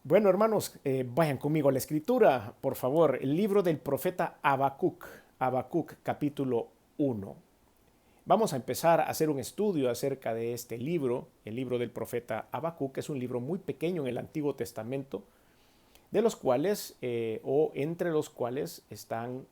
Bueno, hermanos, vayan conmigo a la escritura, por favor. El libro del profeta Habacuc, Habacuc capítulo 1. Vamos a empezar a hacer un estudio acerca de este libro, el libro del profeta Habacuc, que es un libro muy pequeño en el Antiguo Testamento, de los cuales o entre los cuales están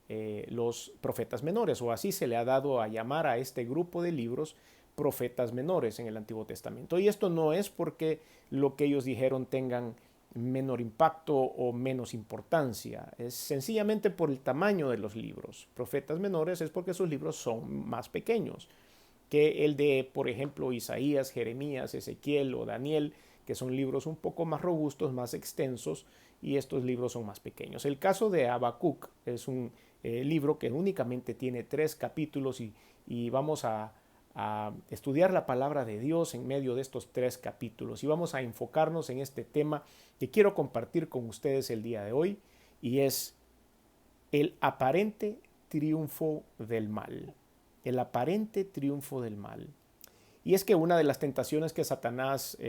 los profetas menores, o así se le ha dado a llamar a este grupo de libros profetas menores en el Antiguo Testamento. Y esto no es porque lo que ellos dijeron tengan menor impacto o menos importancia, es sencillamente por el tamaño de los libros. Profetas menores es porque sus libros son más pequeños que el de, por ejemplo, Isaías, Jeremías, Ezequiel o Daniel, que son libros un poco más robustos, más extensos, y estos libros son más pequeños. El caso de Habacuc es un libro que únicamente tiene 3 capítulos y vamos a estudiar la palabra de Dios en medio de estos 3 capítulos y vamos a enfocarnos en este tema que quiero compartir con ustedes el día de hoy y es el aparente triunfo del mal. El aparente triunfo del mal. Y es que una de las tentaciones que Satanás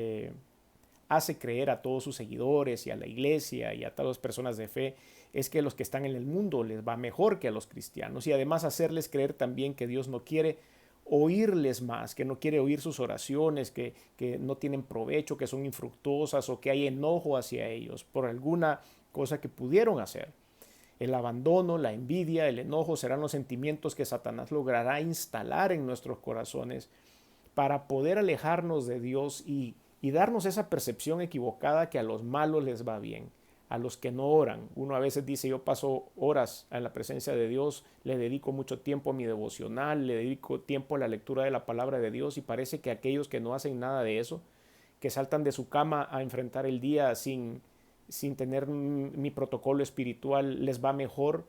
hace creer a todos sus seguidores y a la iglesia y a todas las personas de fe es que los que están en el mundo les va mejor que a los cristianos y además hacerles creer también que Dios no quiere oírles más, que no quiere oír sus oraciones, que no tienen provecho, que son infructuosas o que hay enojo hacia ellos por alguna cosa que pudieron hacer. El abandono, la envidia, el enojo serán los sentimientos que Satanás logrará instalar en nuestros corazones para poder alejarnos de Dios y darnos esa percepción equivocada que a los malos les va bien, a los que no oran. Uno a veces dice, yo paso horas en la presencia de Dios, le dedico mucho tiempo a mi devocional, le dedico tiempo a la lectura de la palabra de Dios y parece que aquellos que no hacen nada de eso, que saltan de su cama a enfrentar el día sin tener mi protocolo espiritual, les va mejor.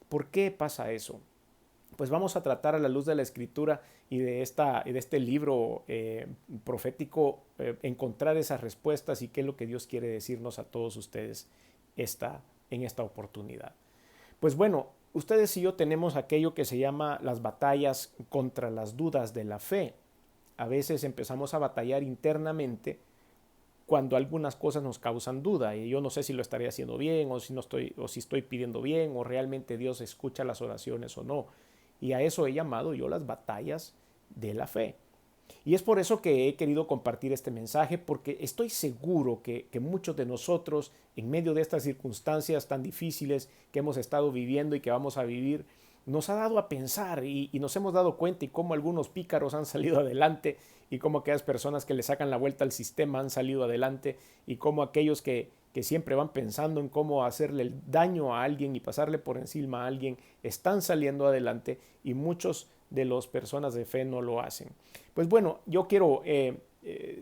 ¿Por qué pasa eso? Pues vamos a tratar a la luz de la escritura y de este libro profético, encontrar esas respuestas y qué es lo que Dios quiere decirnos a todos ustedes en esta oportunidad. Pues bueno, ustedes y yo tenemos aquello que se llama las batallas contra las dudas de la fe. A veces empezamos a batallar internamente cuando algunas cosas nos causan duda y yo no sé si lo estaré haciendo bien o si no estoy o si estoy pidiendo bien o realmente Dios escucha las oraciones o no. Y a eso he llamado yo las batallas de la fe. Y es por eso que he querido compartir este mensaje, porque estoy seguro que muchos de nosotros, en medio de estas circunstancias tan difíciles que hemos estado viviendo y que vamos a vivir, nos ha dado a pensar y nos hemos dado cuenta y cómo algunos pícaros han salido adelante y cómo aquellas personas que le sacan la vuelta al sistema han salido adelante y cómo aquellos que siempre van pensando en cómo hacerle el daño a alguien y pasarle por encima a alguien están saliendo adelante y muchos de las personas de fe no lo hacen. Pues bueno, yo quiero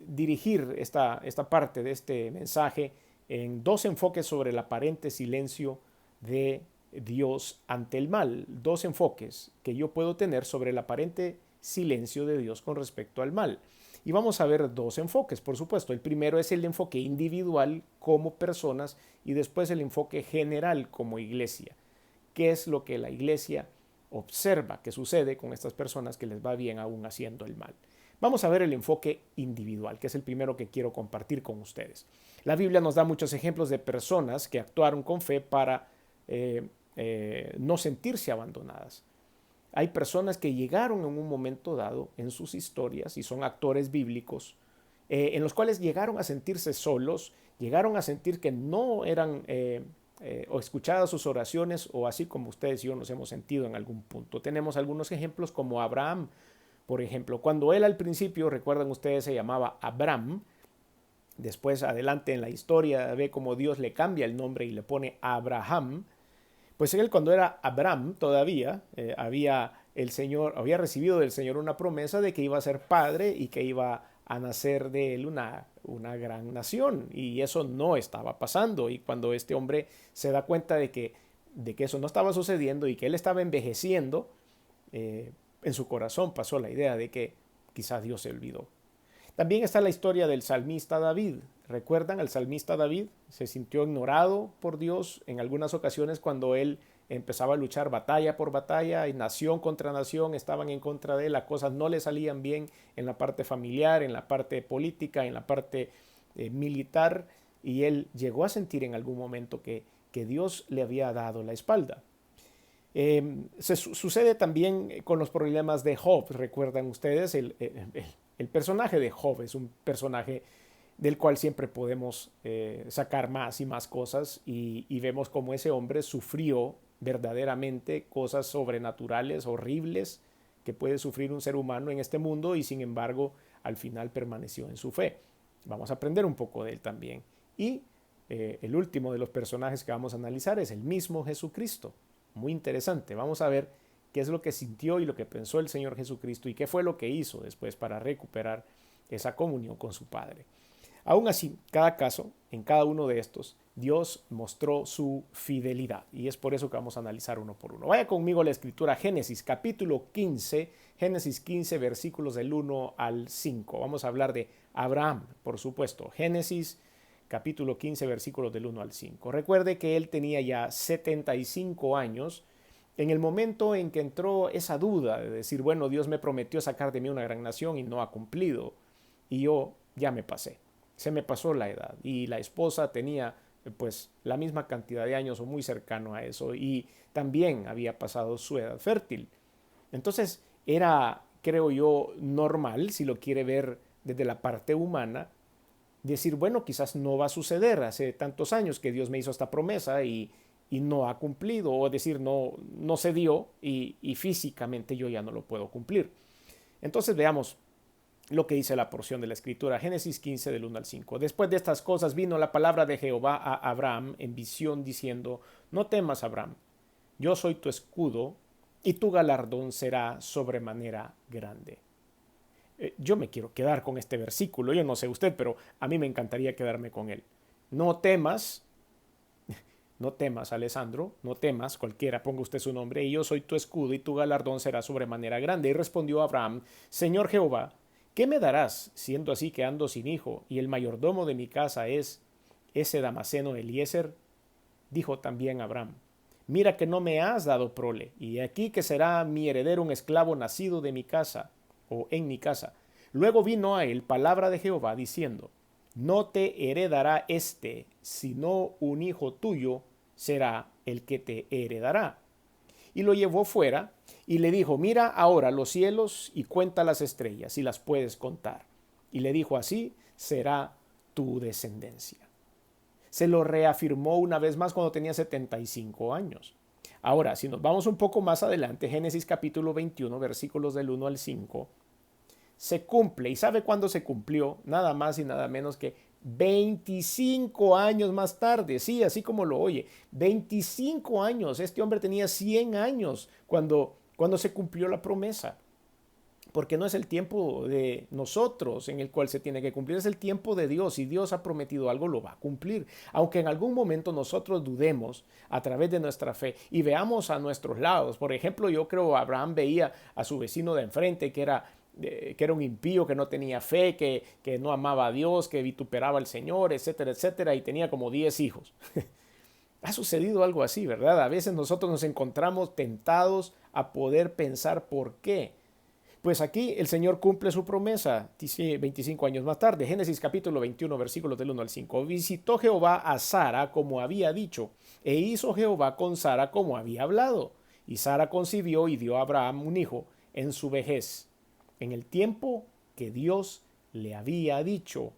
dirigir esta parte de este mensaje en 2 enfoques sobre el aparente silencio de Dios ante el mal. 2 enfoques que yo puedo tener sobre el aparente silencio de Dios con respecto al mal. Y vamos a ver 2 enfoques, por supuesto. El primero es el enfoque individual como personas y después el enfoque general como iglesia. ¿Qué es lo que la iglesia observa que sucede con estas personas que les va bien aún haciendo el mal? Vamos a ver el enfoque individual, que es el primero que quiero compartir con ustedes. La Biblia nos da muchos ejemplos de personas que actuaron con fe para no sentirse abandonadas. Hay personas que llegaron en un momento dado en sus historias y son actores bíblicos en los cuales llegaron a sentirse solos, llegaron a sentir que no eran o escuchadas sus oraciones o así como ustedes y yo nos hemos sentido en algún punto. Tenemos algunos ejemplos como Abraham, por ejemplo, cuando él al principio, recuerdan ustedes, se llamaba Abram, después adelante en la historia ve cómo Dios le cambia el nombre y le pone Abraham. Pues él cuando era Abram todavía había recibido del Señor una promesa de que iba a ser padre y que iba a nacer de él una gran nación. Y eso no estaba pasando. Y cuando este hombre se da cuenta de que eso no estaba sucediendo y que él estaba envejeciendo, en su corazón pasó la idea de que quizás Dios se olvidó. También está la historia del salmista David. ¿Recuerdan? El salmista David se sintió ignorado por Dios en algunas ocasiones cuando él empezaba a luchar batalla por batalla y nación contra nación estaban en contra de él, las cosas no le salían bien en la parte familiar, en la parte política, en la parte militar y él llegó a sentir en algún momento que Dios le había dado la espalda. Sucede también con los problemas de Job. Recuerdan ustedes, el personaje de Job es un personaje del cual siempre podemos sacar más y más cosas y vemos cómo ese hombre sufrió verdaderamente cosas sobrenaturales, horribles, que puede sufrir un ser humano en este mundo y sin embargo al final permaneció en su fe. Vamos a aprender un poco de él también. Y el último de los personajes que vamos a analizar es el mismo Jesucristo. Muy interesante. Vamos a ver qué es lo que sintió y lo que pensó el Señor Jesucristo y qué fue lo que hizo después para recuperar esa comunión con su Padre. Aún así, cada caso, en cada uno de estos, Dios mostró su fidelidad y es por eso que vamos a analizar uno por uno. Vaya conmigo a la escritura Génesis capítulo 15, Génesis 15 versículos del 1 al 5. Vamos a hablar de Abraham, por supuesto. Génesis capítulo 15 versículos del 1 al 5. Recuerde que él tenía ya 75 años en el momento en que entró esa duda de decir, bueno, Dios me prometió sacar de mí una gran nación y no ha cumplido y yo ya me pasé. Se me pasó la edad y la esposa tenía pues la misma cantidad de años o muy cercano a eso y también había pasado su edad fértil. Entonces era, creo yo, normal, si lo quiere ver desde la parte humana, decir, bueno, quizás no va a suceder, hace tantos años que Dios me hizo esta promesa y no ha cumplido, o decir, no se dio y físicamente yo ya no lo puedo cumplir. Entonces veamos lo que dice la porción de la escritura, Génesis 15 del 1 al 5. Después de estas cosas vino la palabra de Jehová a Abraham en visión diciendo, no temas, Abraham, yo soy tu escudo y tu galardón será sobremanera grande. Yo me quiero quedar con este versículo, yo no sé usted, pero a mí me encantaría quedarme con él. No temas, no temas, Alessandro, no temas, cualquiera ponga usted su nombre, y yo soy tu escudo y tu galardón será sobremanera grande. Y respondió Abraham, Señor Jehová, ¿qué me darás, siendo así que ando sin hijo, y el mayordomo de mi casa es ese Damaseno Eliezer? Dijo también Abraham, mira que no me has dado prole, y aquí que será mi heredero un esclavo nacido de mi casa, o en mi casa. Luego vino a él palabra de Jehová diciendo, no te heredará este, sino un hijo tuyo será el que te heredará. Y lo llevó fuera y le dijo, mira ahora los cielos y cuenta las estrellas, si las puedes contar. Y le dijo, así será tu descendencia. Se lo reafirmó una vez más cuando tenía 75 años. Ahora, si nos vamos un poco más adelante, Génesis capítulo 21, versículos del 1 al 5, se cumple. ¿Y sabe cuándo se cumplió? Nada más y nada menos que 25 años más tarde. Sí, así como lo oye. 25 años. Este hombre tenía 100 años cuando se cumplió la promesa. Porque no es el tiempo de nosotros en el cual se tiene que cumplir, es el tiempo de Dios. Si Dios ha prometido algo, lo va a cumplir. Aunque en algún momento nosotros dudemos a través de nuestra fe y veamos a nuestros lados. Por ejemplo, yo creo Abraham veía a su vecino de enfrente que era un impío, que no tenía fe, que no amaba a Dios, que vituperaba al Señor, etcétera, etcétera, y tenía como 10 hijos. Ha sucedido algo así, ¿verdad? A veces nosotros nos encontramos tentados a poder pensar por qué. Pues aquí el Señor cumple su promesa, dice 25 años más tarde, Génesis capítulo 21, versículos del 1 al 5. Visitó Jehová a Sara como había dicho, e hizo Jehová con Sara como había hablado. Y Sara concibió y dio a Abraham un hijo en su vejez, en el tiempo que Dios le había dicho.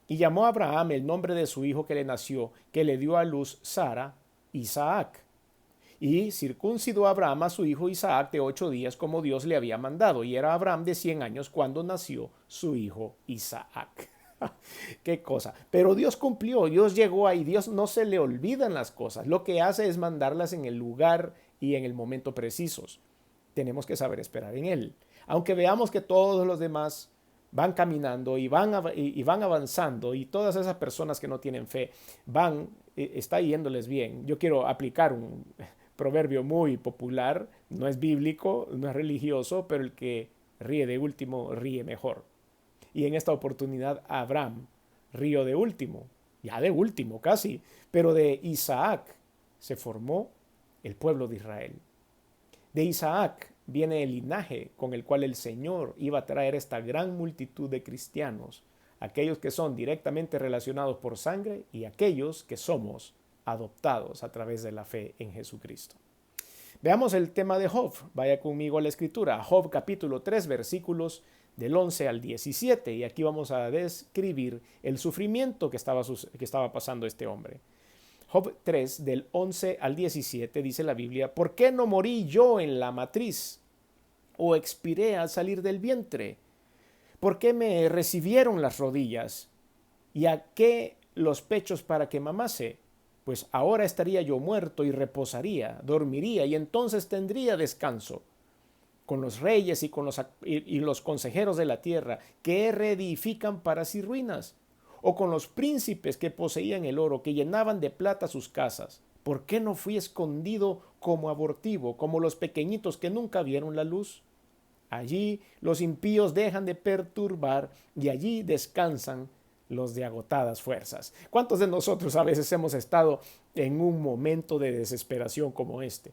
Y llamó a Abraham el nombre de su hijo que le nació, que le dio a luz Sara, Isaac. Y circuncidó a Abraham a su hijo Isaac de 8 días como Dios le había mandado. Y era Abraham de 100 años cuando nació su hijo Isaac. Qué cosa. Pero Dios cumplió, Dios llegó ahí, Dios no se le olvidan las cosas. Lo que hace es mandarlas en el lugar y en el momento precisos. Tenemos que saber esperar en Él. Aunque veamos que todos los demás van caminando y van avanzando y todas esas personas que no tienen fe está yéndoles bien. Yo quiero aplicar un proverbio muy popular, no es bíblico, no es religioso, pero el que ríe de último ríe mejor. Y en esta oportunidad Abraham rió de último, ya de último casi, pero de Isaac se formó el pueblo de Israel. De Isaac viene el linaje con el cual el Señor iba a traer esta gran multitud de cristianos aquellos que son directamente relacionados por sangre y aquellos que somos adoptados a través de la fe en Jesucristo. Veamos el tema de Job. Vaya conmigo a la escritura. Job capítulo 3 versículos del 11 al 17. Y aquí vamos a describir el sufrimiento que estaba pasando este hombre. Job 3 del 11 al 17 dice la Biblia: ¿Por qué no morí yo en la matriz o expiré al salir del vientre? ¿Por qué me recibieron las rodillas y a qué los pechos para que mamase? Pues ahora estaría yo muerto y reposaría, dormiría y entonces tendría descanso. Con los reyes y con los consejeros de la tierra que reedifican para sí ruinas, o con los príncipes que poseían el oro, que llenaban de plata sus casas. ¿Por qué no fui escondido como abortivo, como los pequeñitos que nunca vieron la luz? Allí los impíos dejan de perturbar y allí descansan los de agotadas fuerzas. ¿Cuántos de nosotros a veces hemos estado en un momento de desesperación como este?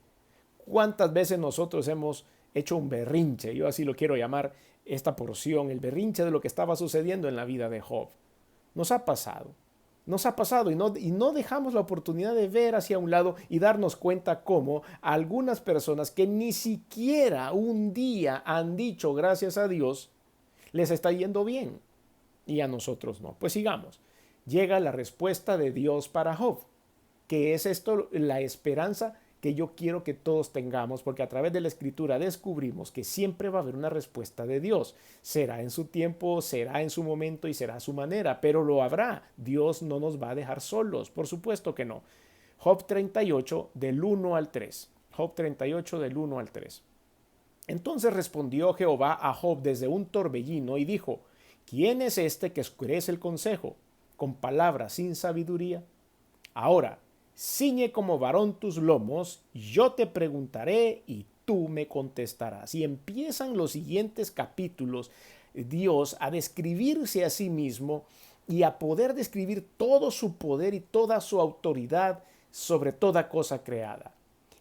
¿Cuántas veces nosotros hemos hecho un berrinche? Yo así lo quiero llamar esta porción, el berrinche de lo que estaba sucediendo en la vida de Job. Nos ha pasado y no dejamos la oportunidad de ver hacia un lado y darnos cuenta cómo algunas personas que ni siquiera un día han dicho gracias a Dios, les está yendo bien y a nosotros no. Pues sigamos. Llega la respuesta de Dios para Job, que es esto, la esperanza que yo quiero que todos tengamos, porque a través de la escritura descubrimos que siempre va a haber una respuesta de Dios. Será en su tiempo, será en su momento y será a su manera, pero lo habrá. Dios no nos va a dejar solos, por supuesto que no. Job 38 del 1 al 3. Job 38 del 1 al 3. Entonces respondió Jehová a Job desde un torbellino y dijo: ¿Quién es este que oscurece el consejo con palabras sin sabiduría? Ahora, ciñe como varón tus lomos, yo te preguntaré y tú me contestarás. Y empiezan los siguientes capítulos, Dios a describirse a sí mismo y a poder describir todo su poder y toda su autoridad sobre toda cosa creada.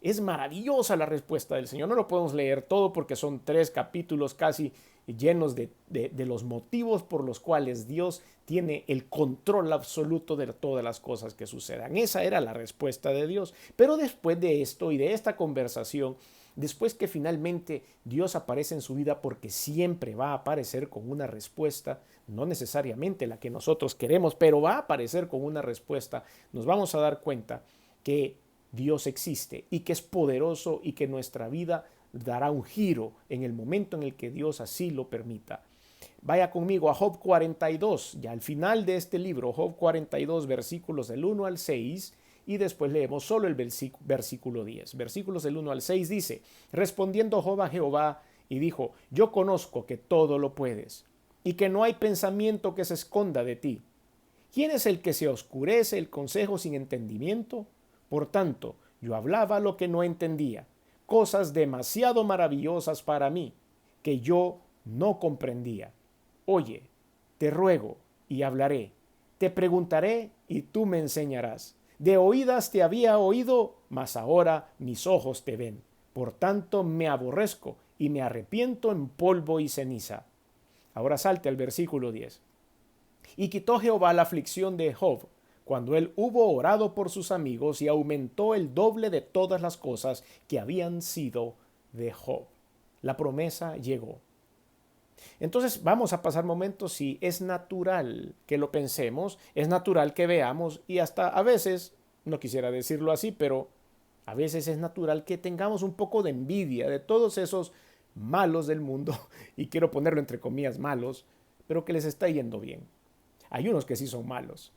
Es maravillosa la respuesta del Señor. No lo podemos leer todo porque son 3 capítulos casi llenos de los motivos por los cuales Dios tiene el control absoluto de todas las cosas que sucedan. Esa era la respuesta de Dios. Pero después de esto y de esta conversación, después que finalmente Dios aparece en su vida, porque siempre va a aparecer con una respuesta, no necesariamente la que nosotros queremos, pero va a aparecer con una respuesta, nos vamos a dar cuenta que Dios existe y que es poderoso y que nuestra vida dará un giro en el momento en el que Dios así lo permita. Vaya conmigo a Job 42, ya al final de este libro, Job 42, versículos del 1 al 6, y después leemos solo el versículo 10. Versículos del 1 al 6 dice: Respondiendo Job a Jehová y dijo: Yo conozco que todo lo puedes y que no hay pensamiento que se esconda de ti. ¿Quién es el que se oscurece el consejo sin entendimiento? Por tanto, yo hablaba lo que no entendía, cosas demasiado maravillosas para mí, que yo no comprendía. Oye, te ruego y hablaré, te preguntaré y tú me enseñarás. De oídas te había oído, mas ahora mis ojos te ven. Por tanto me aborrezco y me arrepiento en polvo y ceniza. Ahora salte al versículo 10. Y quitó Jehová la aflicción de Job, cuando él hubo orado por sus amigos, y aumentó el doble de todas las cosas que habían sido de Job. La promesa llegó. Entonces vamos a pasar momentos, sí, es natural que lo pensemos, es natural que veamos y hasta a veces, no quisiera decirlo así, pero a veces es natural que tengamos un poco de envidia de todos esos malos del mundo, y quiero ponerlo entre comillas malos, pero que les está yendo bien. Hay unos que sí son malos.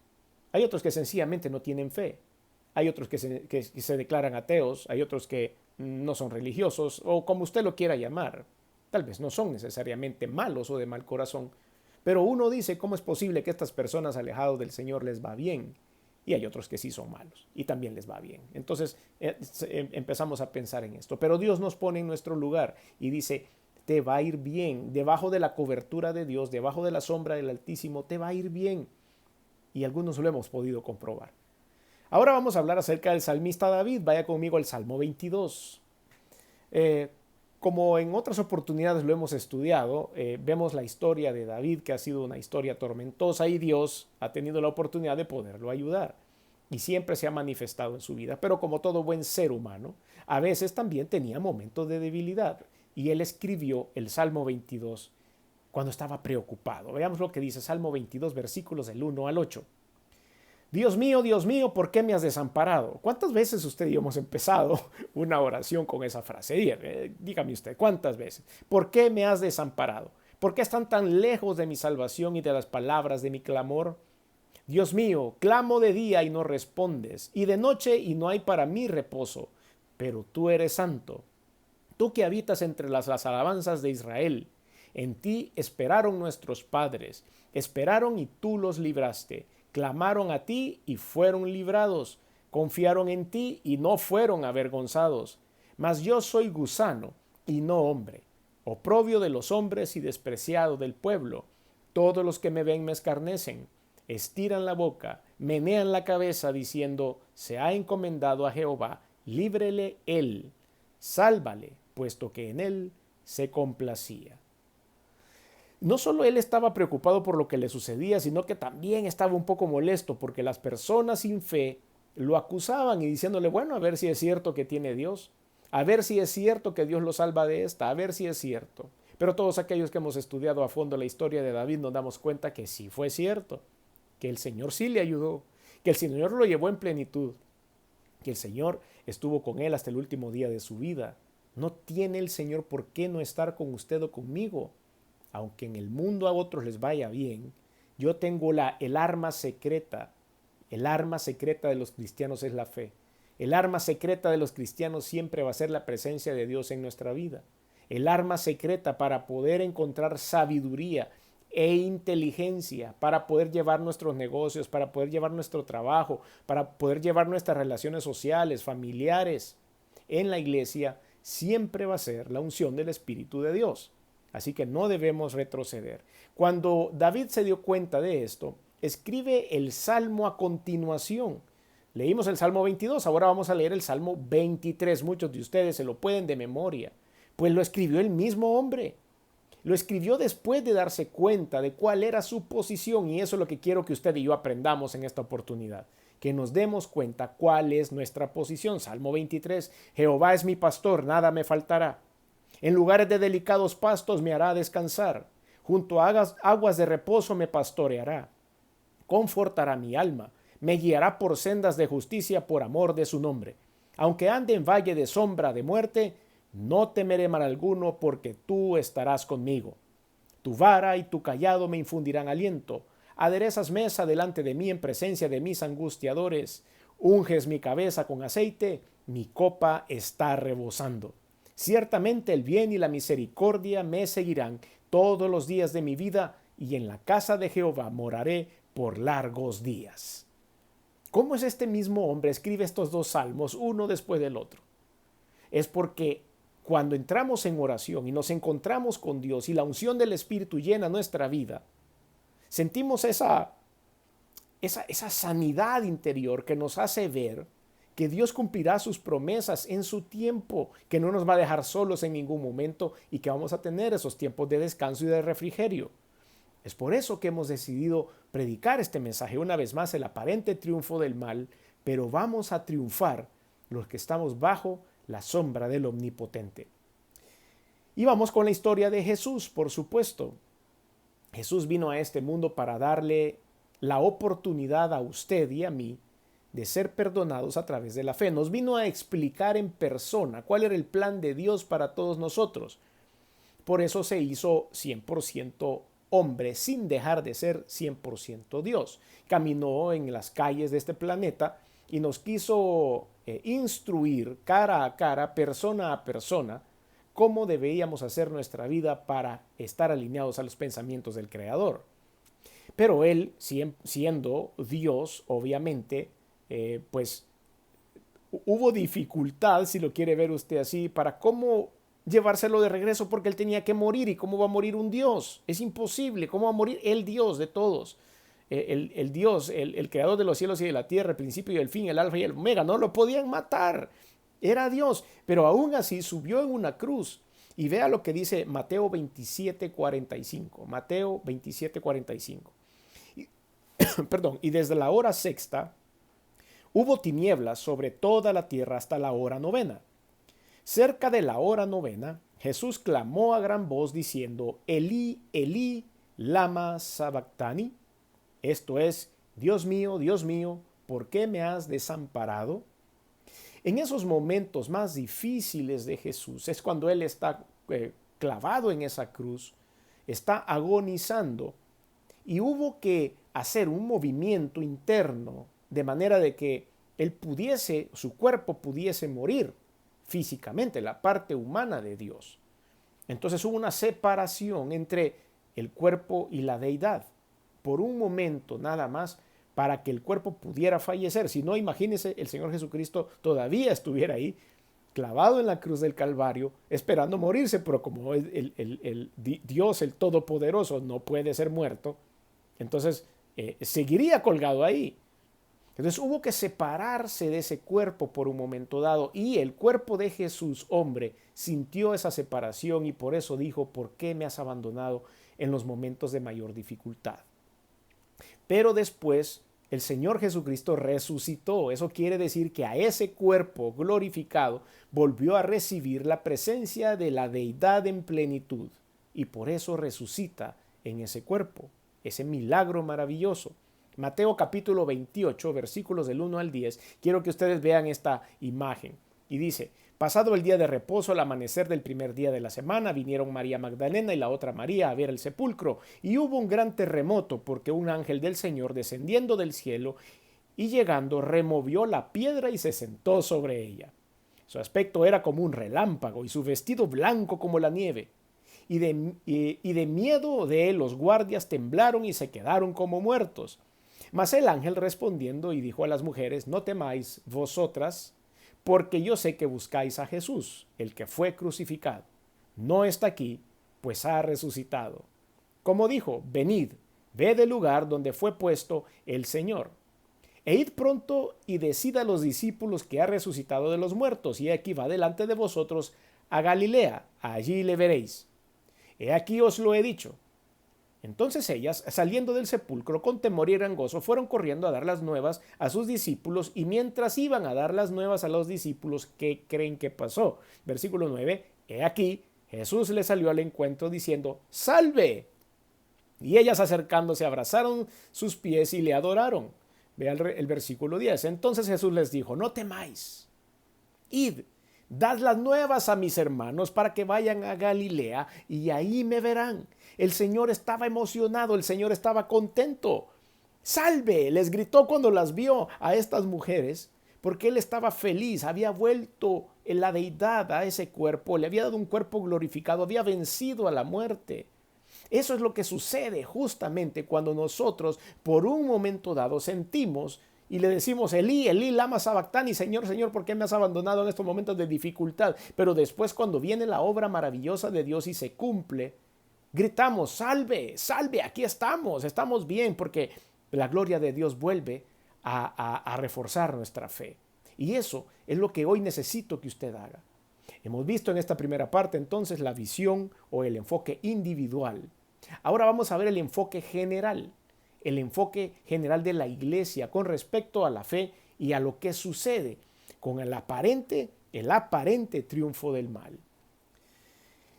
Hay otros que sencillamente no tienen fe. Hay otros que se declaran ateos. Hay otros que no son religiosos o como usted lo quiera llamar. Tal vez no son necesariamente malos o de mal corazón. Pero uno dice, ¿cómo es posible que estas personas alejadas del Señor les va bien? Y hay otros que sí son malos y también les va bien. Entonces empezamos a pensar en esto. Pero Dios nos pone en nuestro lugar y dice, te va a ir bien. Debajo de la cobertura de Dios, debajo de la sombra del Altísimo, te va a ir bien. Y algunos lo hemos podido comprobar. Ahora vamos a hablar acerca del salmista David. Vaya conmigo al Salmo 22. como en otras oportunidades lo hemos estudiado, vemos la historia de David, que ha sido una historia tormentosa y Dios ha tenido la oportunidad de poderlo ayudar y siempre se ha manifestado en su vida. Pero como todo buen ser humano, a veces también tenía momentos de debilidad y él escribió el Salmo 22 cuando estaba preocupado. Veamos lo que dice Salmo 22, versículos del 1 al 8. Dios mío, ¿por qué me has desamparado? ¿Cuántas veces usted y yo hemos empezado una oración con esa frase? Dígame usted, ¿cuántas veces? ¿Por qué me has desamparado? ¿Por qué están tan lejos de mi salvación y de las palabras de mi clamor? Dios mío, clamo de día y no respondes, y de noche y no hay para mí reposo. Pero tú eres santo, tú que habitas entre las alabanzas de Israel. En ti esperaron nuestros padres, esperaron y tú los libraste. Clamaron a ti y fueron librados, confiaron en ti y no fueron avergonzados. Mas yo soy gusano y no hombre, oprobio de los hombres y despreciado del pueblo. Todos los que me ven me escarnecen, estiran la boca, menean la cabeza diciendo, se ha encomendado a Jehová, líbrele él, sálvale, puesto que en él se complacía. No solo él estaba preocupado por lo que le sucedía, sino que también estaba un poco molesto porque las personas sin fe lo acusaban y diciéndole, bueno, a ver si es cierto que tiene Dios, a ver si es cierto que Dios lo salva de esta, a ver si es cierto. Pero todos aquellos que hemos estudiado a fondo la historia de David nos damos cuenta que sí fue cierto, que el Señor sí le ayudó, que el Señor lo llevó en plenitud, que el Señor estuvo con él hasta el último día de su vida. No tiene el Señor por qué no estar con usted o conmigo. Aunque en el mundo a otros les vaya bien, yo tengo el arma secreta. El arma secreta de los cristianos es la fe. El arma secreta de los cristianos siempre va a ser la presencia de Dios en nuestra vida. El arma secreta para poder encontrar sabiduría e inteligencia, para poder llevar nuestros negocios, para poder llevar nuestro trabajo, para poder llevar nuestras relaciones sociales, familiares en la iglesia, siempre va a ser la unción del Espíritu de Dios. Así que no debemos retroceder. Cuando David se dio cuenta de esto, escribe el Salmo a continuación. Leímos el Salmo 22, ahora vamos a leer el Salmo 23. Muchos de ustedes se lo pueden de memoria. Pues lo escribió el mismo hombre. Lo escribió después de darse cuenta de cuál era su posición y eso es lo que quiero que usted y yo aprendamos en esta oportunidad. Que nos demos cuenta cuál es nuestra posición. Salmo 23, Jehová es mi pastor, nada me faltará. En lugares de delicados pastos me hará descansar. Junto a aguas de reposo me pastoreará. Confortará mi alma. Me guiará por sendas de justicia por amor de su nombre. Aunque ande en valle de sombra de muerte, no temeré mal alguno porque tú estarás conmigo. Tu vara y tu cayado me infundirán aliento. Aderezas mesa delante de mí en presencia de mis angustiadores. Unges mi cabeza con aceite, mi copa está rebosando. Ciertamente el bien y la misericordia me seguirán todos los días de mi vida, y en la casa de Jehová moraré por largos días. ¿Cómo es este mismo hombre escribe estos dos salmos uno después del otro? Es porque cuando entramos en oración y nos encontramos con Dios y la unción del Espíritu llena nuestra vida, sentimos esa sanidad interior que nos hace ver que Dios cumplirá sus promesas en su tiempo, que no nos va a dejar solos en ningún momento y que vamos a tener esos tiempos de descanso y de refrigerio. Es por eso que hemos decidido predicar este mensaje una vez más, el aparente triunfo del mal, pero vamos a triunfar los que estamos bajo la sombra del Omnipotente. Y vamos con la historia de Jesús, por supuesto. Jesús vino a este mundo para darle la oportunidad a usted y a mí de ser perdonados a través de la fe. Nos vino a explicar en persona cuál era el plan de Dios para todos nosotros. Por eso se hizo 100% hombre sin dejar de ser 100% Dios. Caminó en las calles de este planeta y nos quiso instruir cara a cara, persona a persona, cómo debíamos hacer nuestra vida para estar alineados a los pensamientos del Creador. Pero él, siendo Dios, obviamente, pues hubo dificultad, si lo quiere ver usted así, para cómo llevárselo de regreso, porque él tenía que morir. ¿Y cómo va a morir un Dios? Es imposible. ¿Cómo va a morir el Dios de todos? El Dios, el creador de los cielos y de la tierra, el principio y el fin, el alfa y el omega. No lo podían matar. Era Dios. Pero aún así subió en una cruz Y vea lo que dice Mateo 27:45. Mateo 27:45. Y, perdón, y desde la hora sexta hubo tinieblas sobre toda la tierra hasta la hora novena. Cerca de la hora novena, Jesús clamó a gran voz diciendo, Elí, Elí, lama sabactani. Esto es, Dios mío, ¿por qué me has desamparado? En esos momentos más difíciles de Jesús es cuando Él está clavado en esa cruz, está agonizando y hubo que hacer un movimiento interno de manera de que Él pudiese, su cuerpo pudiese morir físicamente, la parte humana de Dios. Entonces hubo una separación entre el cuerpo y la deidad, por un momento nada más, para que el cuerpo pudiera fallecer. Si no, imagínense, el Señor Jesucristo todavía estuviera ahí, clavado en la cruz del Calvario, esperando morirse, pero como el Dios, el Todopoderoso, no puede ser muerto, entonces seguiría colgado ahí. Entonces hubo que separarse de ese cuerpo por un momento dado y el cuerpo de Jesús, hombre, sintió esa separación y por eso dijo, ¿por qué me has abandonado en los momentos de mayor dificultad? Pero después el Señor Jesucristo resucitó. Eso quiere decir que a ese cuerpo glorificado volvió a recibir la presencia de la deidad en plenitud y por eso resucita en ese cuerpo, ese milagro maravilloso. Mateo capítulo 28, versículos del 1 al 10, quiero que ustedes vean esta imagen. Y dice, pasado el día de reposo, al amanecer del primer día de la semana, vinieron María Magdalena y la otra María a ver el sepulcro, y hubo un gran terremoto, porque un ángel del Señor, descendiendo del cielo y llegando, removió la piedra y se sentó sobre ella. Su aspecto era como un relámpago, y su vestido blanco como la nieve. Y de miedo de él los guardias temblaron y se quedaron como muertos. Mas el ángel respondiendo y dijo a las mujeres, no temáis vosotras, porque yo sé que buscáis a Jesús, el que fue crucificado. No está aquí, pues ha resucitado. Como dijo, venid, ved el lugar donde fue puesto el Señor. E id pronto y decid a los discípulos que ha resucitado de los muertos, y aquí va delante de vosotros a Galilea, allí le veréis. He aquí os lo he dicho. Entonces ellas, saliendo del sepulcro con temor y gran gozo, fueron corriendo a dar las nuevas a sus discípulos, y mientras iban a dar las nuevas a los discípulos, ¿qué creen que pasó? Versículo 9, he aquí, Jesús les salió al encuentro diciendo, ¡salve! Y ellas acercándose abrazaron sus pies y le adoraron. Vea el versículo 10. Entonces Jesús les dijo, no temáis, id, dad las nuevas a mis hermanos para que vayan a Galilea y ahí me verán. El Señor estaba emocionado, el Señor estaba contento. ¡Salve! Les gritó cuando las vio a estas mujeres, porque Él estaba feliz, había vuelto en la deidad a ese cuerpo, le había dado un cuerpo glorificado, había vencido a la muerte. Eso es lo que sucede justamente cuando nosotros por un momento dado sentimos y le decimos, Elí, Elí, lama sabactani, Señor, Señor, ¿por qué me has abandonado en estos momentos de dificultad? Pero después cuando viene la obra maravillosa de Dios y se cumple, gritamos, salve, salve, aquí estamos bien, porque la gloria de Dios vuelve a reforzar nuestra fe. Y eso es lo que hoy necesito que usted haga. Hemos visto en esta primera parte entonces la visión o el enfoque individual. Ahora vamos a ver el enfoque general de la iglesia con respecto a la fe y a lo que sucede con el aparente triunfo del mal.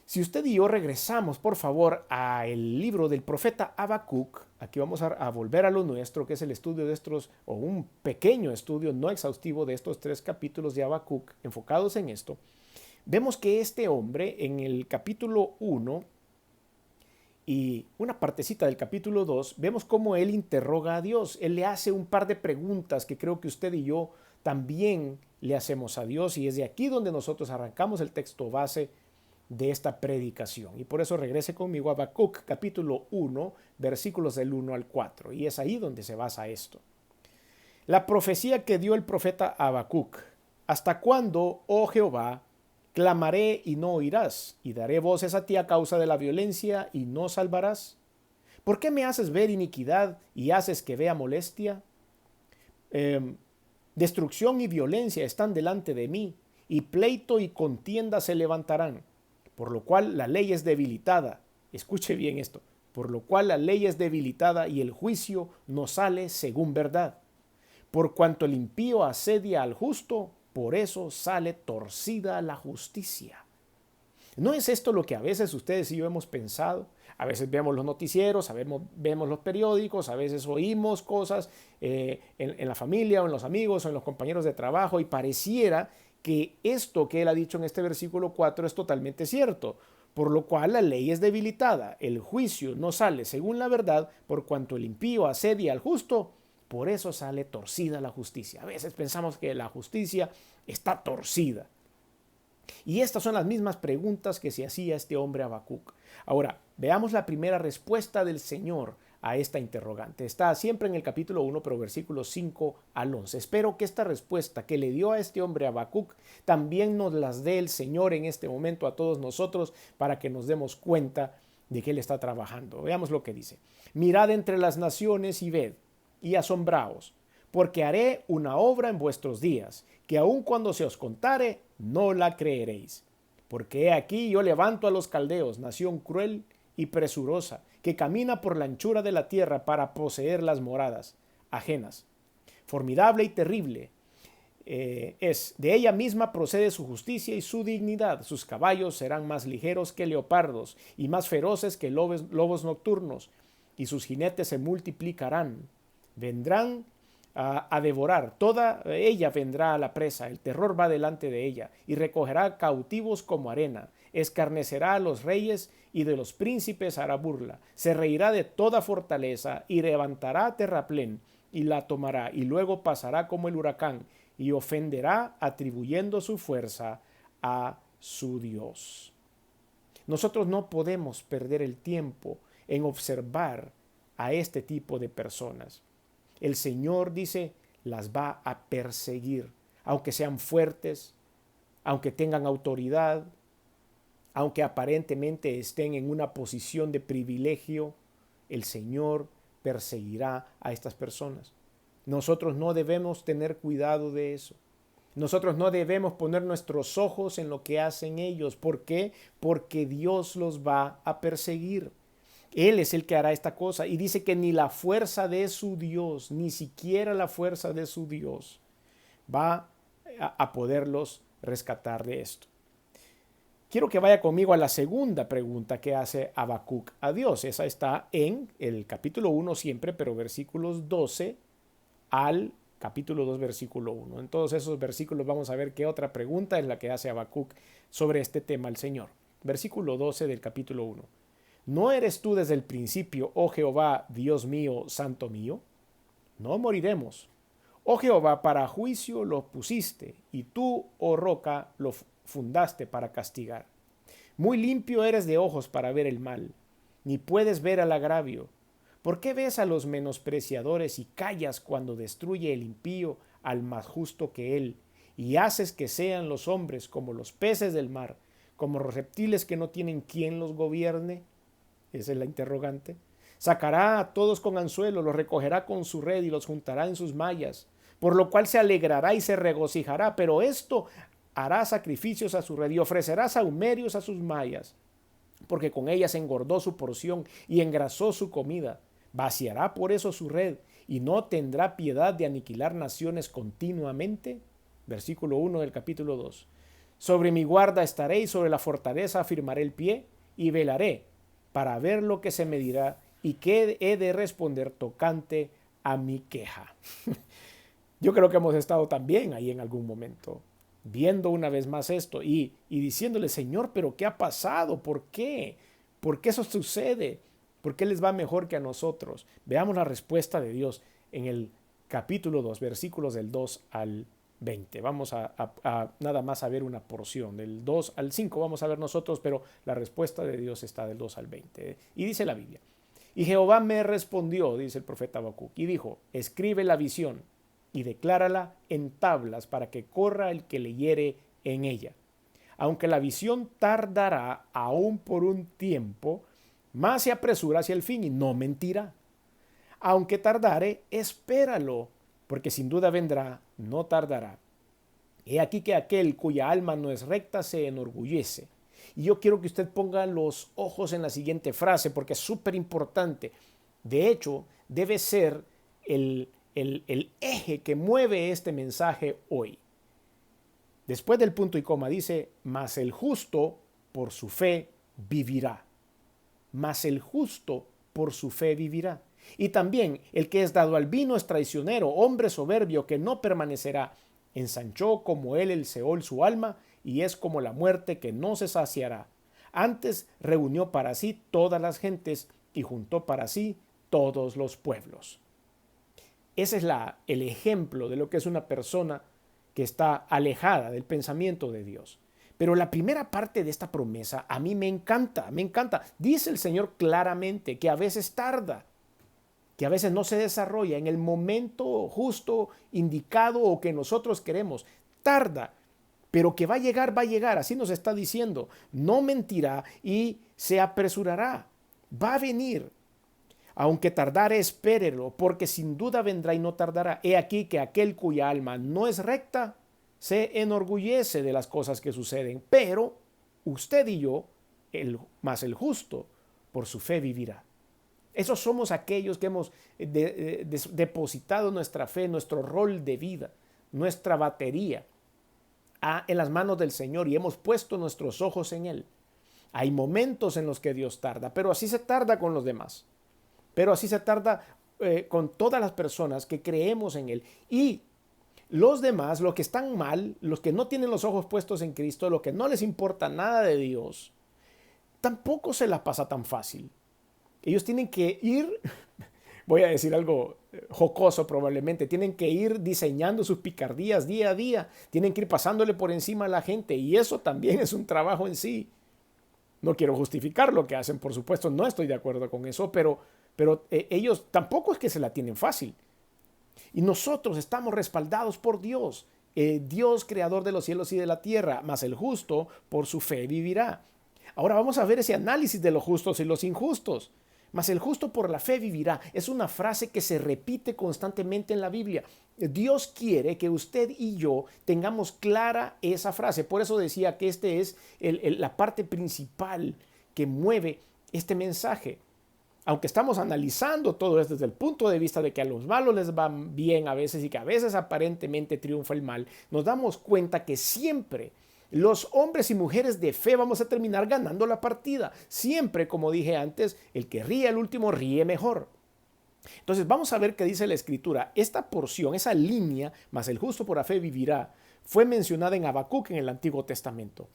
Si usted y yo regresamos, por favor, al libro del profeta Habacuc, aquí vamos a volver a lo nuestro, que es el estudio de estos, o un pequeño estudio no exhaustivo de estos 3 capítulos de Habacuc enfocados en esto, vemos que este hombre en el capítulo 1 y una partecita del capítulo 2, vemos cómo él interroga a Dios. Él le hace un par de preguntas que creo que usted y yo también le hacemos a Dios, y es de aquí donde nosotros arrancamos el texto base de esta predicación. Y por eso regrese conmigo a Habacuc capítulo 1, versículos del 1 al 4, y es ahí donde se basa esto. La profecía que dio el profeta Habacuc. ¿Hasta cuándo, oh Jehová, clamaré y no oirás, y daré voces a ti a causa de la violencia y no salvarás? ¿Por qué me haces ver iniquidad y haces que vea molestia? Destrucción y violencia están delante de mí, y pleito y contienda se levantarán. por lo cual la ley es debilitada. Escuche bien esto, por lo cual la ley es debilitada y el juicio no sale según verdad. Por cuanto el impío asedia al justo, por eso sale torcida la justicia. ¿No es esto lo que a veces ustedes y yo hemos pensado? A veces vemos los noticieros, vemos los periódicos, a veces oímos cosas en la familia o en los amigos o en los compañeros de trabajo y pareciera que esto que él ha dicho en este versículo 4 es totalmente cierto. Por lo cual la ley es debilitada, el juicio no sale según la verdad, por cuanto el impío asedia al justo, por eso sale torcida la justicia. A veces pensamos que la justicia está torcida. Y estas son las mismas preguntas que se hacía este hombre Habacuc. Ahora, veamos la primera respuesta del Señor a esta interrogante. Está siempre en el capítulo 1, pero versículos 5 al 11. Espero que esta respuesta que le dio a este hombre Habacuc también nos las dé el Señor en este momento a todos nosotros para que nos demos cuenta de que Él está trabajando. Veamos lo que dice. Mirad entre las naciones y ved, y asombraos, porque haré una obra en vuestros días, que aun cuando se os contare, no la creeréis. Porque he aquí yo levanto a los caldeos, nación cruel y presurosa, que camina por la anchura de la tierra para poseer las moradas ajenas. Formidable y terrible es, de ella misma procede su justicia y su dignidad. Sus caballos serán más ligeros que leopardos y más feroces que lobos nocturnos, y sus jinetes se multiplicarán. Vendrán a devorar, toda ella vendrá a la presa, el terror va delante de ella, y recogerá cautivos como arena, escarnecerá a los reyes y de los príncipes hará burla, se reirá de toda fortaleza y levantará terraplén y la tomará, y luego pasará como el huracán, y ofenderá atribuyendo su fuerza a su Dios. Nosotros no podemos perder el tiempo en observar a este tipo de personas. El Señor dice, las va a perseguir, aunque sean fuertes, aunque tengan autoridad, aunque aparentemente estén en una posición de privilegio, el Señor perseguirá a estas personas. Nosotros no debemos tener cuidado de eso. Nosotros no debemos poner nuestros ojos en lo que hacen ellos. ¿Por qué? Porque Dios los va a perseguir. Él es el que hará esta cosa y dice que ni la fuerza de su Dios, ni siquiera la fuerza de su Dios va a poderlos rescatar de esto. Quiero que vaya conmigo a la segunda pregunta que hace Habacuc a Dios. Esa está en el capítulo 1 siempre, pero versículos 12 al capítulo 2, versículo 1. En todos esos versículos vamos a ver qué otra pregunta es la que hace Habacuc sobre este tema al Señor. Versículo 12 del capítulo 1. ¿No eres tú desde el principio, oh Jehová, Dios mío, santo mío? No moriremos. Oh Jehová, para juicio lo pusiste, y tú, oh roca, lo fundaste para castigar. Muy limpio eres de ojos para ver el mal, ni puedes ver al agravio. ¿Por qué ves a los menospreciadores y callas cuando destruye el impío al más justo que él, y haces que sean los hombres como los peces del mar, como los reptiles que no tienen quien los gobierne? Esa es la interrogante. Sacará a todos con anzuelo, los recogerá con su red y los juntará en sus mallas, por lo cual se alegrará y se regocijará, pero esto hará sacrificios a su red y ofrecerá sahumerios a sus mallas, porque con ellas engordó su porción y engrasó su comida. Vaciará por eso su red y no tendrá piedad de aniquilar naciones continuamente. Versículo 1 del capítulo 2. Sobre mi guarda estaré y sobre la fortaleza afirmaré el pie y velaré para ver lo que se me dirá y qué he de responder tocante a mi queja. Yo creo que hemos estado también ahí en algún momento, viendo una vez más esto y diciéndole, Señor, pero ¿qué ha pasado? ¿Por qué? ¿Por qué eso sucede? ¿Por qué les va mejor que a nosotros? Veamos la respuesta de Dios en el capítulo 2, versículos del 2 al 20. Vamos a nada más a ver una porción, del 2 al 5 vamos a ver nosotros, pero la respuesta de Dios está del 2 al 20. Y dice la Biblia, y Jehová me respondió, dice el profeta Habacuc, y dijo, escribe la visión y declárala en tablas para que corra el que leyere en ella. Aunque la visión tardará aún por un tiempo, más se apresura hacia el fin y no mentirá. Aunque tardare, espéralo, porque sin duda vendrá, no tardará. He aquí que aquel cuya alma no es recta se enorgullece, Y yo quiero que usted ponga los ojos en la siguiente frase porque es súper importante. De hecho, debe ser el eje que mueve este mensaje hoy. Después del punto y coma dice, mas el justo por su fe vivirá. Mas el justo por su fe vivirá. Y también el que es dado al vino es traicionero, hombre soberbio que no permanecerá. Ensanchó como él el Seol su alma y es como la muerte que no se saciará. Antes reunió para sí todas las gentes y juntó para sí todos los pueblos. Ese es el ejemplo de lo que es una persona que está alejada del pensamiento de Dios. Pero la primera parte de esta promesa a mí me encanta, me encanta. Dice el Señor claramente que a veces tarda, que a veces no se desarrolla en el momento justo, indicado o que nosotros queremos. Tarda, pero que va a llegar, así nos está diciendo. No mentirá y se apresurará. Va a venir. Aunque tardare, espérelo, porque sin duda vendrá y no tardará. He aquí que aquel cuya alma no es recta se enorgullece de las cosas que suceden, pero usted y yo, más el justo, por su fe vivirá. Esos somos aquellos que hemos depositado nuestra fe, nuestro rol de vida, nuestra batería en las manos del Señor y hemos puesto nuestros ojos en Él. Hay momentos en los que Dios tarda, pero así se tarda con los demás. Pero así se tarda con todas las personas que creemos en Él. Y los demás, los que están mal, los que no tienen los ojos puestos en Cristo, los que no les importa nada de Dios, tampoco se la pasa tan fácil. Ellos tienen que ir, voy a decir algo jocoso probablemente, tienen que ir diseñando sus picardías día a día, tienen que ir pasándole por encima a la gente y eso también es un trabajo en sí. No quiero justificar lo que hacen, por supuesto, no estoy de acuerdo con eso, pero ellos tampoco es que se la tienen fácil. Y nosotros estamos respaldados por Dios, Dios creador de los cielos y de la tierra, mas el justo por su fe vivirá. Ahora vamos a ver ese análisis de los justos y los injustos. Mas el justo por la fe vivirá. Es una frase que se repite constantemente en la Biblia. Dios quiere que usted y yo tengamos clara esa frase. Por eso decía que este es la parte principal que mueve este mensaje. Aunque estamos analizando todo esto desde el punto de vista de que a los malos les va bien a veces y que a veces aparentemente triunfa el mal, nos damos cuenta que siempre los hombres y mujeres de fe vamos a terminar ganando la partida. Siempre, como dije antes, el que ríe al último ríe mejor. Entonces vamos a ver qué dice la Escritura. Esta porción, esa línea, mas el justo por la fe vivirá, fue mencionada en Habacuc en el Antiguo Testamento.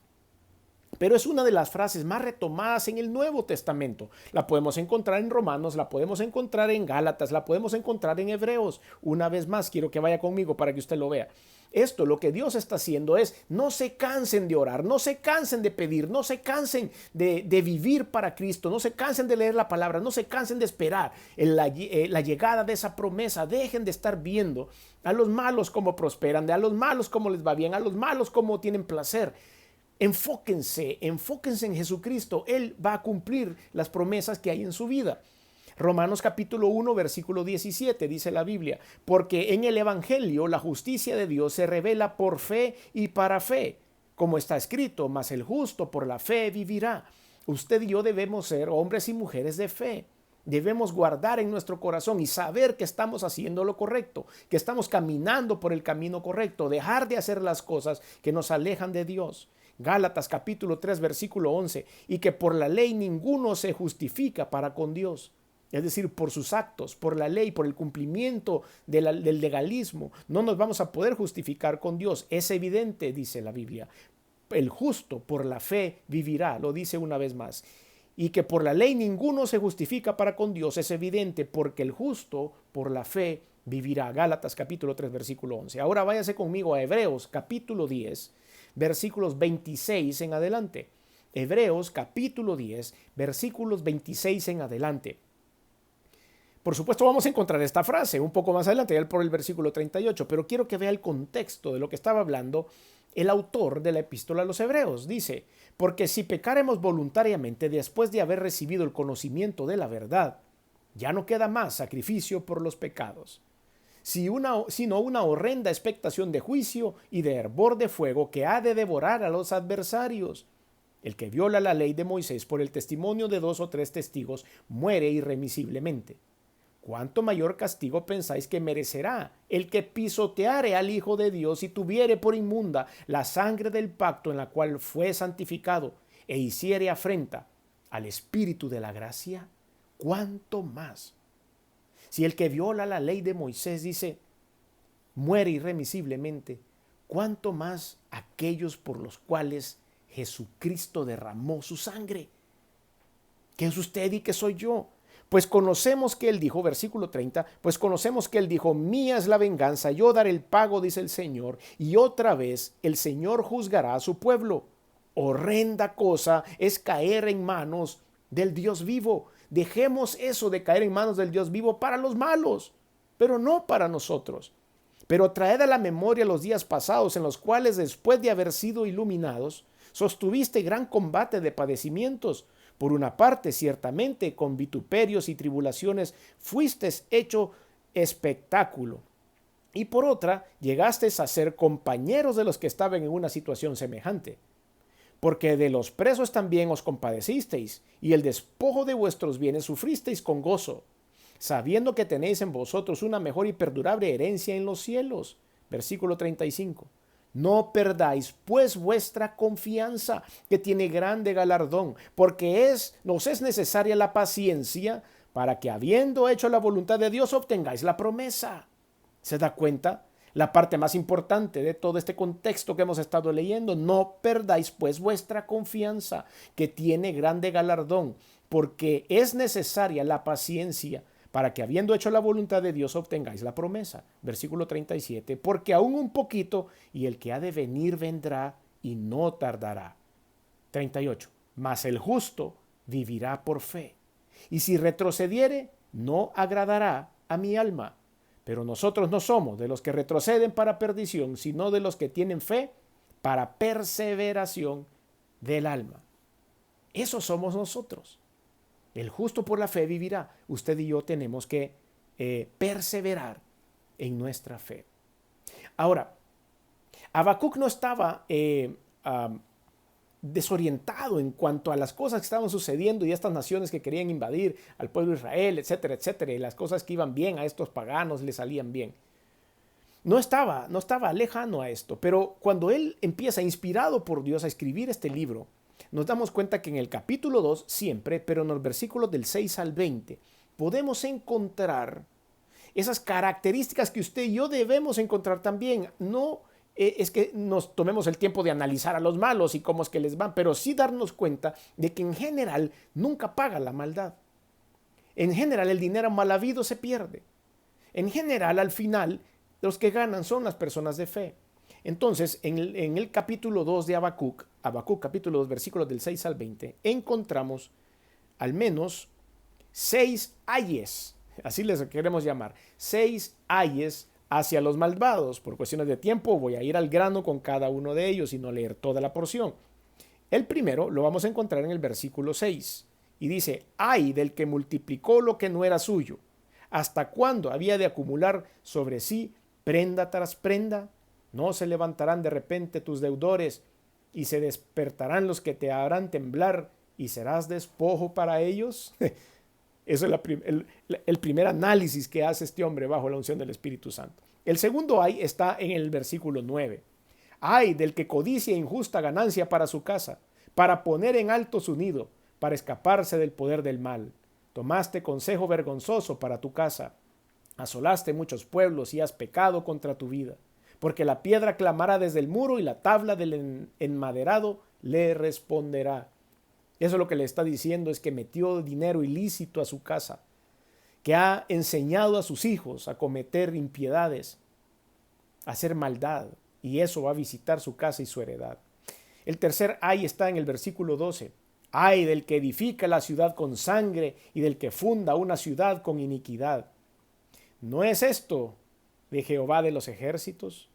Pero es una de las frases más retomadas en el Nuevo Testamento. La podemos encontrar en Romanos, la podemos encontrar en Gálatas, la podemos encontrar en Hebreos. Una vez más, quiero que vaya conmigo para que usted lo vea. Esto, lo que Dios está haciendo es, no se cansen de orar, no se cansen de pedir, no se cansen de vivir para Cristo, no se cansen de leer la palabra, no se cansen de esperar en la llegada de esa promesa. Dejen de estar viendo a los malos cómo prosperan, a los malos cómo les va bien, a los malos cómo tienen placer. Enfóquense en Jesucristo. Él va a cumplir las promesas que hay en su vida. Romanos capítulo 1, versículo 17 dice la Biblia, porque en el Evangelio la justicia de Dios se revela por fe y para fe, como está escrito, mas el justo por la fe vivirá. Usted y yo debemos ser hombres y mujeres de fe. Debemos guardar en nuestro corazón y saber que estamos haciendo lo correcto, que estamos caminando por el camino correcto, dejar de hacer las cosas que nos alejan de Dios. Gálatas capítulo 3 versículo 11, y que por la ley ninguno se justifica para con Dios. Es decir, por sus actos, por la ley, por el cumplimiento del legalismo, no nos vamos a poder justificar con Dios. Es evidente, dice la Biblia. El justo por la fe vivirá, lo dice una vez más. Y que por la ley ninguno se justifica para con Dios, es evidente, porque el justo por la fe vivirá. Gálatas capítulo 3 versículo 11. Ahora váyase conmigo a Hebreos capítulo 10, versículos 26 en adelante. Hebreos capítulo 10, versículos 26 en adelante. Por supuesto vamos a encontrar esta frase un poco más adelante, ya por el versículo 38, pero quiero que vea el contexto de lo que estaba hablando el autor de la epístola a los Hebreos. Dice, porque si pecáremos voluntariamente después de haber recibido el conocimiento de la verdad, ya no queda más sacrificio por los pecados, sino una horrenda expectación de juicio y de hervor de fuego que ha de devorar a los adversarios. El que viola la ley de Moisés por el testimonio de 2 o 3 testigos muere irremisiblemente. ¿Cuánto mayor castigo pensáis que merecerá el que pisoteare al Hijo de Dios y tuviere por inmunda la sangre del pacto en la cual fue santificado e hiciere afrenta al Espíritu de la gracia? ¿Cuánto más? Si el que viola la ley de Moisés dice muere irremisiblemente, ¿cuánto más aquellos por los cuales Jesucristo derramó su sangre? ¿Qué es usted y qué soy yo? Pues conocemos que Él dijo, versículo 30, pues conocemos que Él dijo, mía es la venganza, yo daré el pago, dice el Señor, y otra vez el Señor juzgará a su pueblo. Horrenda cosa es caer en manos del Dios vivo. Dejemos eso de caer en manos del Dios vivo para los malos, pero no para nosotros. Pero traed a la memoria los días pasados en los cuales, después de haber sido iluminados, sostuviste gran combate de padecimientos. Por una parte, ciertamente, con vituperios y tribulaciones fuiste hecho espectáculo. Y por otra, llegaste a ser compañeros de los que estaban en una situación semejante. Porque de los presos también os compadecisteis, y el despojo de vuestros bienes sufristeis con gozo, sabiendo que tenéis en vosotros una mejor y perdurable herencia en los cielos. Versículo 35. No perdáis pues vuestra confianza, que tiene grande galardón, porque nos es necesaria la paciencia para que, habiendo hecho la voluntad de Dios, obtengáis la promesa. ¿Se da cuenta? La parte más importante de todo este contexto que hemos estado leyendo: no perdáis pues vuestra confianza, que tiene grande galardón, porque es necesaria la paciencia para que, habiendo hecho la voluntad de Dios, obtengáis la promesa. Versículo 37, porque aún un poquito, y el que ha de venir vendrá y no tardará. 38, mas el justo vivirá por fe, y si retrocediere, no agradará a mi alma. Pero nosotros no somos de los que retroceden para perdición, sino de los que tienen fe para perseveración del alma. Eso somos nosotros. El justo por la fe vivirá. Usted y yo tenemos que perseverar en nuestra fe. Ahora, Habacuc no estaba desorientado en cuanto a las cosas que estaban sucediendo y estas naciones que querían invadir al pueblo de Israel, etcétera, etcétera, y las cosas que iban bien a estos paganos les salían bien. No estaba lejano a esto, pero cuando él empieza, inspirado por Dios, a escribir este libro, nos damos cuenta que en el capítulo 2 siempre, pero en los versículos del 6 al 20, podemos encontrar esas características que usted y yo debemos encontrar también. No es que nos tomemos el tiempo de analizar a los malos y cómo es que les van, pero sí darnos cuenta de que en general nunca paga la maldad. En general el dinero mal habido se pierde. En general, al final, los que ganan son las personas de fe. Entonces, en el capítulo 2 de Habacuc capítulo 2, versículos del 6 al 20, encontramos al menos 6 ayes, así les queremos llamar, 6 ayes hacia los malvados. Por cuestiones de tiempo voy a ir al grano con cada uno de ellos y no leer toda la porción. El primero lo vamos a encontrar en el versículo 6 y dice: ay del que multiplicó lo que no era suyo, ¿hasta cuándo había de acumular sobre sí prenda tras prenda? No se levantarán de repente tus deudores y se despertarán los que te harán temblar y serás despojo para ellos. Eso es el primer análisis que hace este hombre bajo la unción del Espíritu Santo. El segundo ay está en el versículo 9. Ay del que codicia injusta ganancia para su casa, para poner en alto su nido, para escaparse del poder del mal. Tomaste consejo vergonzoso para tu casa, asolaste muchos pueblos y has pecado contra tu vida. Porque la piedra clamará desde el muro y la tabla del enmaderado le responderá. Eso es lo que le está diciendo, es que metió dinero ilícito a su casa, que ha enseñado a sus hijos a cometer impiedades, a hacer maldad, y eso va a visitar su casa y su heredad. El tercer ay está en el versículo 12. Ay del que edifica la ciudad con sangre y del que funda una ciudad con iniquidad. ¿No es esto de Jehová de los ejércitos?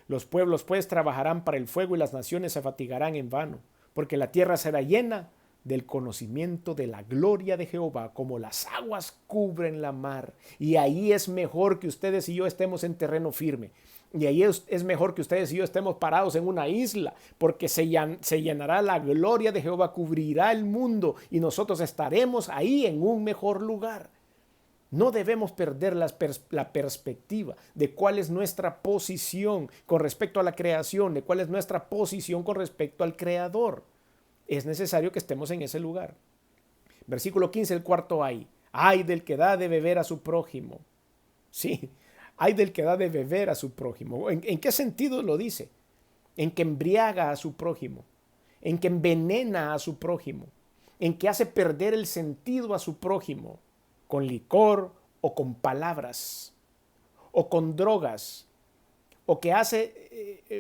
Los pueblos pues trabajarán para el fuego y las naciones se fatigarán en vano, porque la tierra será llena del conocimiento de la gloria de Jehová, como las aguas cubren la mar. Y ahí es mejor que ustedes y yo estemos en terreno firme. Y ahí es mejor que ustedes y yo estemos parados en una isla, porque se llenará la gloria de Jehová, cubrirá el mundo y nosotros estaremos ahí en un mejor lugar. No debemos perder la perspectiva de cuál es nuestra posición con respecto a la creación, de cuál es nuestra posición con respecto al Creador. Es necesario que estemos en ese lugar. Versículo 15, el cuarto ay. Ay del que da de beber a su prójimo. Sí, ay del que da de beber a su prójimo. ¿En qué sentido lo dice? En que embriaga a su prójimo, en que envenena a su prójimo, en que hace perder el sentido a su prójimo, con licor o con palabras, o con drogas, o que hace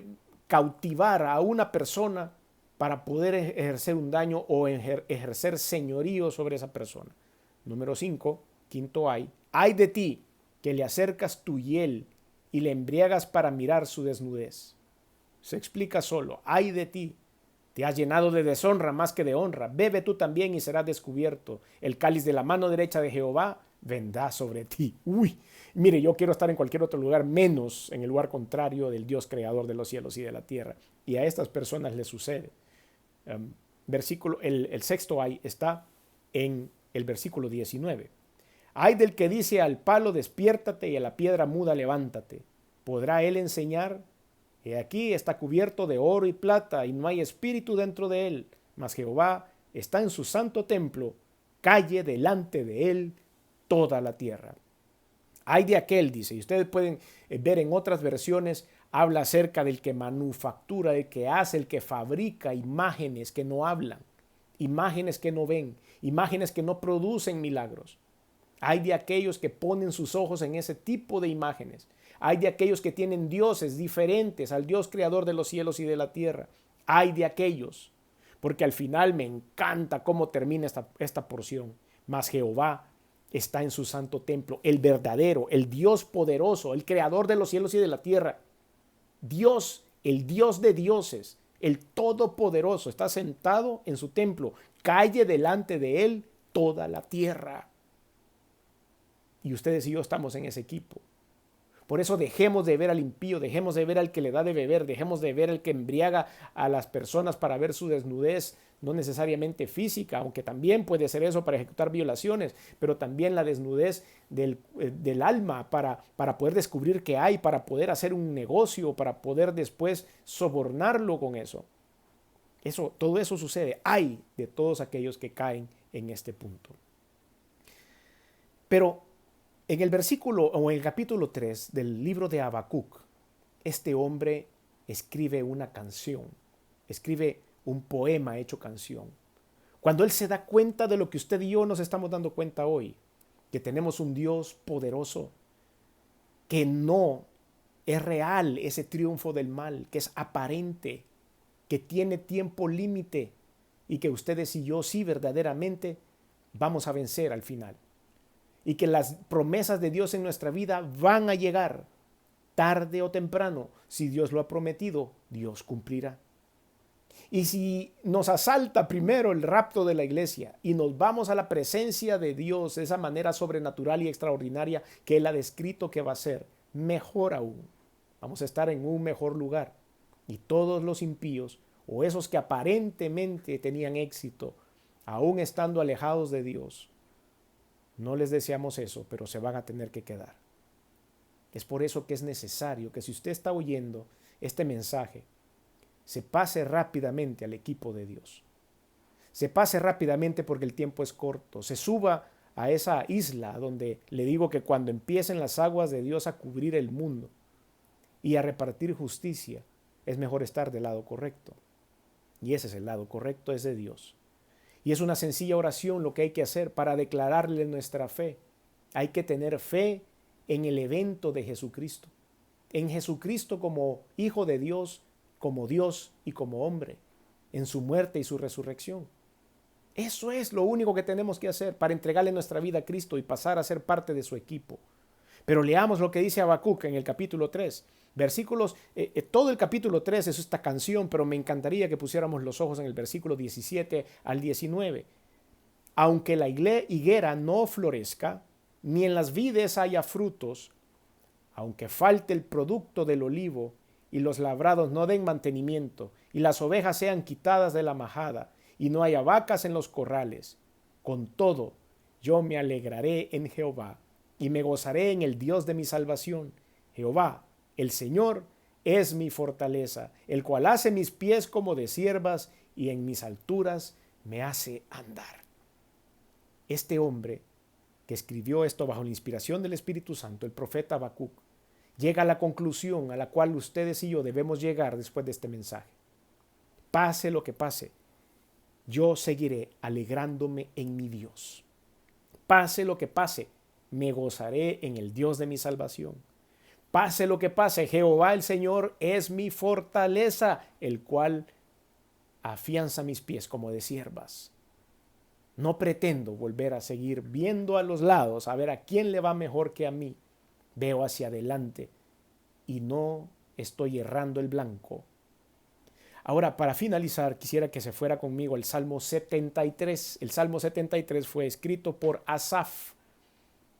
cautivar a una persona para poder ejercer un daño o ejercer señorío sobre esa persona. Número 5, quinto ay de ti que le acercas tu hiel y le embriagas para mirar su desnudez. Se explica solo, ay de ti, te has llenado de deshonra más que de honra, bebe tú también y serás descubierto. El cáliz de la mano derecha de Jehová vendrá sobre ti. Uy, mire, yo quiero estar en cualquier otro lugar menos en el lugar contrario del Dios creador de los cielos y de la tierra. Y a estas personas les sucede. El sexto ay está en el versículo 19. Ay del que dice al palo despiértate y a la piedra muda levántate. ¿Podrá él enseñar? He aquí está cubierto de oro y plata y no hay espíritu dentro de él. Mas Jehová está en su santo templo. Calle delante de él toda la tierra. Ay de aquel, dice, y ustedes pueden ver en otras versiones, habla acerca del que manufactura, del que hace, el que fabrica imágenes que no hablan, imágenes que no ven, imágenes que no producen milagros. Hay de aquellos que ponen sus ojos en ese tipo de imágenes. Hay de aquellos que tienen dioses diferentes al Dios creador de los cielos y de la tierra. Hay de aquellos, porque al final me encanta cómo termina esta porción. Mas Jehová está en su santo templo, el verdadero, el Dios poderoso, el creador de los cielos y de la tierra. Dios, el Dios de dioses, el todopoderoso, está sentado en su templo. Calle delante de él toda la tierra. Y ustedes y yo estamos en ese equipo. Por eso dejemos de ver al impío, dejemos de ver al que le da de beber, dejemos de ver al que embriaga a las personas para ver su desnudez, no necesariamente física, aunque también puede ser eso para ejecutar violaciones, pero también la desnudez del alma para poder descubrir qué hay, para poder hacer un negocio, para poder después sobornarlo con eso. Todo eso sucede. Hay de todos aquellos que caen en este punto. Pero en el versículo o en el capítulo 3 del libro de Habacuc, este hombre escribe una canción, escribe un poema hecho canción. Cuando él se da cuenta de lo que usted y yo nos estamos dando cuenta hoy, que tenemos un Dios poderoso, que no es real ese triunfo del mal, que es aparente, que tiene tiempo límite y que ustedes y yo sí verdaderamente vamos a vencer al final. Y que las promesas de Dios en nuestra vida van a llegar tarde o temprano. Si Dios lo ha prometido, Dios cumplirá. Y si nos asalta primero el rapto de la iglesia y nos vamos a la presencia de Dios de esa manera sobrenatural y extraordinaria que Él ha descrito que va a ser, mejor aún. Vamos a estar en un mejor lugar. Y todos los impíos o esos que aparentemente tenían éxito, aún estando alejados de Dios, no les deseamos eso, pero se van a tener que quedar. Es por eso que es necesario que si usted está oyendo este mensaje, se pase rápidamente al equipo de Dios. Se pase rápidamente porque el tiempo es corto. Se suba a esa isla donde le digo que cuando empiecen las aguas de Dios a cubrir el mundo y a repartir justicia, es mejor estar del lado correcto. Y ese es el lado correcto, es de Dios. Y es una sencilla oración lo que hay que hacer para declararle nuestra fe. Hay que tener fe en el evento de Jesucristo. En Jesucristo como Hijo de Dios, como Dios y como hombre. En su muerte y su resurrección. Eso es lo único que tenemos que hacer para entregarle nuestra vida a Cristo y pasar a ser parte de su equipo. Pero leamos lo que dice Habacuc en el capítulo 3. Versículos, todo el capítulo 3 es esta canción, pero me encantaría que pusiéramos los ojos en el versículo 17 al 19. Aunque la higuera no florezca, ni en las vides haya frutos, aunque falte el producto del olivo y los labrados no den mantenimiento y las ovejas sean quitadas de la majada y no haya vacas en los corrales, con todo yo me alegraré en Jehová y me gozaré en el Dios de mi salvación. Jehová, el Señor, es mi fortaleza, el cual hace mis pies como de ciervas y en mis alturas me hace andar. Este hombre que escribió esto bajo la inspiración del Espíritu Santo, el profeta Habacuc, llega a la conclusión a la cual ustedes y yo debemos llegar después de este mensaje. Pase lo que pase, yo seguiré alegrándome en mi Dios. Pase lo que pase, me gozaré en el Dios de mi salvación. Pase lo que pase, Jehová el Señor es mi fortaleza, el cual afianza mis pies como de ciervas. No pretendo volver a seguir viendo a los lados, a ver a quién le va mejor que a mí. Veo hacia adelante y no estoy errando el blanco. Ahora, para finalizar, quisiera que se fuera conmigo al Salmo 73. El Salmo 73 fue escrito por Asaf.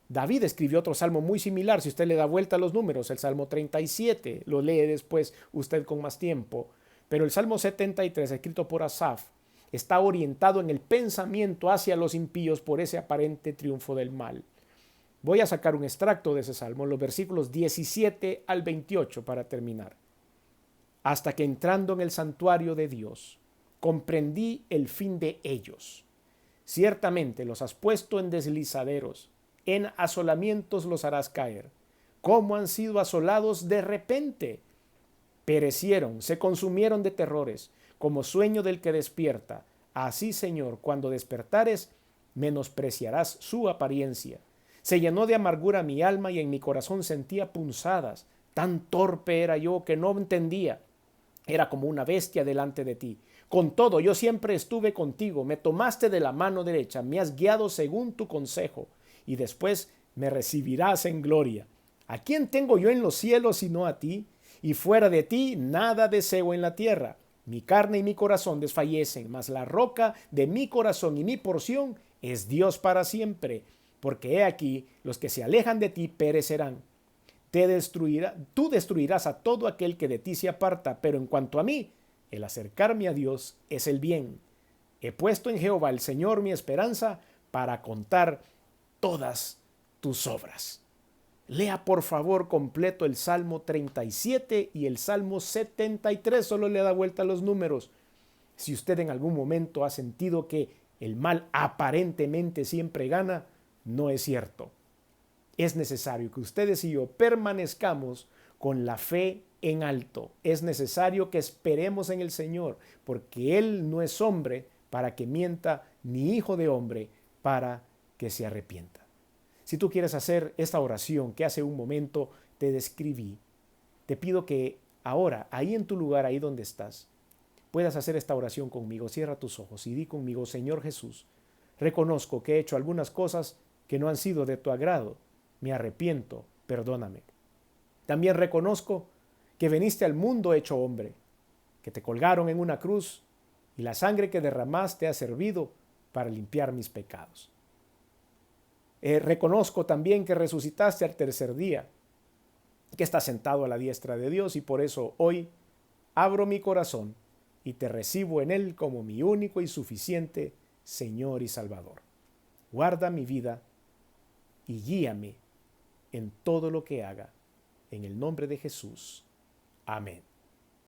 David escribió otro salmo muy similar. Si usted le da vuelta a los números, el Salmo 37, lo lee después usted con más tiempo. Pero el Salmo 73, escrito por Asaf, está orientado en el pensamiento hacia los impíos por ese aparente triunfo del mal. Voy a sacar un extracto de ese salmo, los versículos 17 al 28 para terminar. Hasta que entrando en el santuario de Dios, comprendí el fin de ellos. Ciertamente los has puesto en deslizaderos, en asolamientos los harás caer. ¿Cómo han sido asolados de repente? Perecieron, se consumieron de terrores, como sueño del que despierta. Así, Señor, cuando despertares, menospreciarás su apariencia. Se llenó de amargura mi alma y en mi corazón sentía punzadas. Tan torpe era yo que no entendía. Era como una bestia delante de ti. Con todo, yo siempre estuve contigo. Me tomaste de la mano derecha, me has guiado según tu consejo, y después me recibirás en gloria. ¿A quién tengo yo en los cielos sino a ti? Y fuera de ti nada deseo en la tierra. Mi carne y mi corazón desfallecen, mas la roca de mi corazón y mi porción es Dios para siempre. Porque he aquí, los que se alejan de ti perecerán. Tú destruirás a todo aquel que de ti se aparta, pero en cuanto a mí, el acercarme a Dios es el bien. He puesto en Jehová el Señor mi esperanza para contar todas tus obras. Lea por favor completo el Salmo 37 y el Salmo 73, solo le da vuelta a los números. Si usted en algún momento ha sentido que el mal aparentemente siempre gana, no es cierto. Es necesario que ustedes y yo permanezcamos con la fe en alto. Es necesario que esperemos en el Señor, porque Él no es hombre para que mienta, ni hijo de hombre para que se arrepienta. Si tú quieres hacer esta oración que hace un momento te describí, te pido que ahora, ahí en tu lugar, ahí donde estás, puedas hacer esta oración conmigo. Cierra tus ojos y di conmigo: Señor Jesús, reconozco que he hecho algunas cosas que no han sido de tu agrado. Me arrepiento, perdóname. También reconozco que viniste al mundo hecho hombre, que te colgaron en una cruz y la sangre que derramaste ha servido para limpiar mis pecados. Reconozco también que resucitaste al tercer día, que estás sentado a la diestra de Dios, y por eso hoy abro mi corazón y te recibo en él como mi único y suficiente Señor y Salvador. Guarda mi vida y guíame en todo lo que haga. En el nombre de Jesús. Amén.